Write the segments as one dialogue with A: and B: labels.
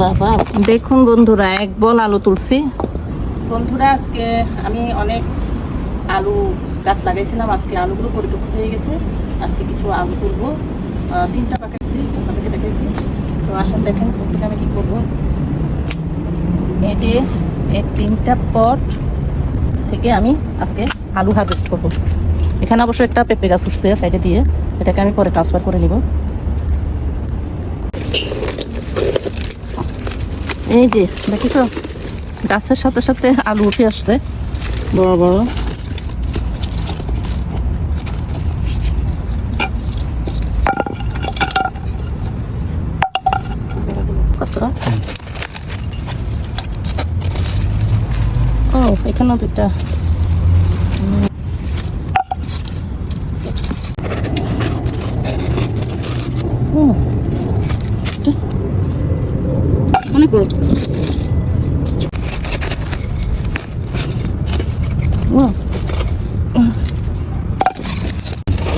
A: বাবা দেখুন বন্ধুরা, এক বল আলু তুলছি। বন্ধুরা আজকে আমি অনেক আলু গাছ লাগাইছিলাম, আজকে আলুগুলো পরিপক্ক হয়ে গেছে। আজকে কিছু আলু তুলবো, 3টা পাকাইছি, আপনাদেরকে দেখাইছি। তো আসেন দেখেন প্রত্যেকে আমি কী করবো। এই যে এই 3টা পট থেকে আমি আজকে আলু হারভেস্ট করব। এখানে অবশ্য একটা পেঁপে গাছ উঠছে সাইডে দিয়ে, এটাকে আমি পরে ট্রান্সফার করে নিব। এই যে দেখি তো গাছের সাথে সাথে আলু উঠে আসছে বড় বড়। ও এখানেও দুইটা। অনেক বড়।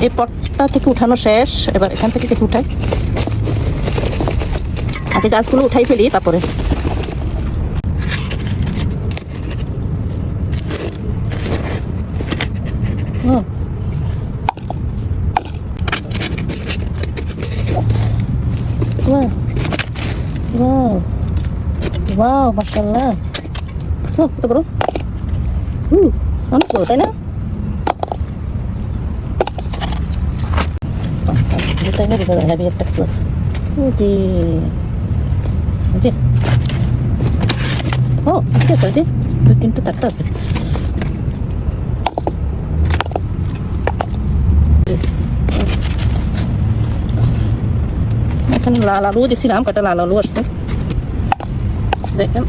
A: এই পটটা থেকে উঠানো শেষ, এবার এখান থেকে কিছু উঠাই। আগে গাছগুলো উঠাই ফেলি তারপরে। ওয়াও মাশাআল্লাহ, কত বড়, অনেক বড় তাই না? হেভি একটা কিছু আছে। ও ঠিক আছে, যে 2-3টা টাকা আছে। এখানে লাল আলু দিয়েছিলাম, কটা লাল আলু আসতো দেখেন।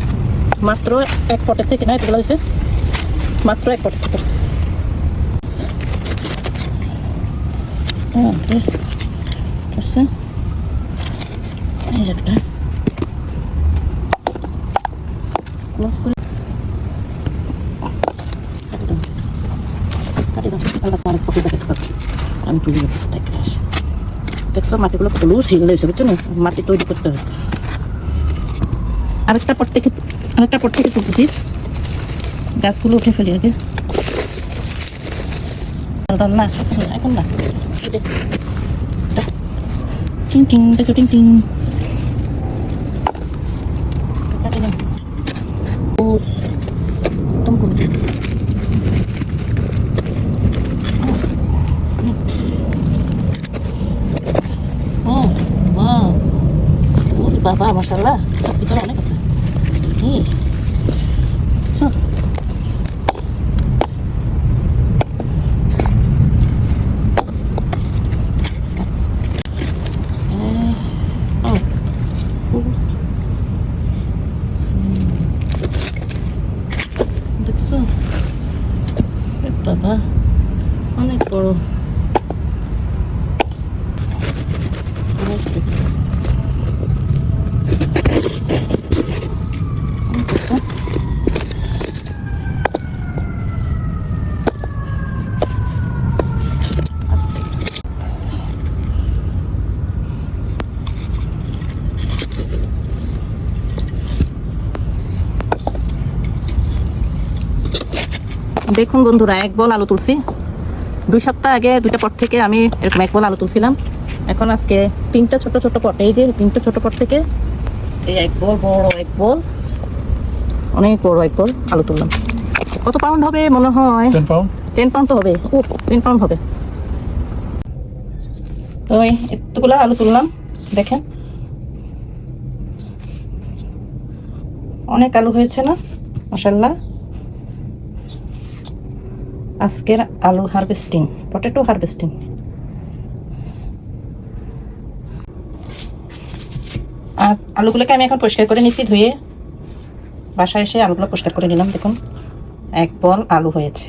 A: মাত্র এক পটের থেকে না, এগুলো হয়েছে মাত্র এক পটের থেকে। এই একটা আমি তুলি দেখছো, মাটিগুলো ফুলু ছিল হয়েছে, বুঝছো না? মাটি তৈরি করতে হবে। আরেকটা পট থেকে তুলতেছি, গাছগুলো উঠে ফেলি আগে। না এখন না, টিং টিং দেখো, টিং টিং। একদম পুরো বাবা মাশাআল্লাহ, ভিতরে অনেক আছে। দেখছো বাবা অনেক বড়। দেখুন বন্ধুরা, এক বল আলু তুলছি। 2 সপ্তাহ আগে 2টা পট থেকে আমি এরকম এক বল আলু তুলছিলাম। এখন আজকে 3টা ছোট ছোট পট, এই যে 3টা ছোট পট থেকে এই এক বল বড়, এক বল অনেক বড় এক বল আলু তুললাম। কত পাউন্ড হবে মনে হয়? 10 পাউন্ড তো হবে। 10 পাউন্ড হবে। ওই এতগুলো আলু তুললাম, দেখেন অনেক আলু হয়েছে না মাশাআল্লাহ। আজকের আলু হারভেস্টিং, পটেটো হারভেস্টিং। আর আলুগুলোকে আমি এখন পরিষ্কার করে নিচ্ছি, ধুয়ে বাসায় এসে আলুগুলো পরিষ্কার করে নিলাম। দেখুন এক বল আলু হয়েছে।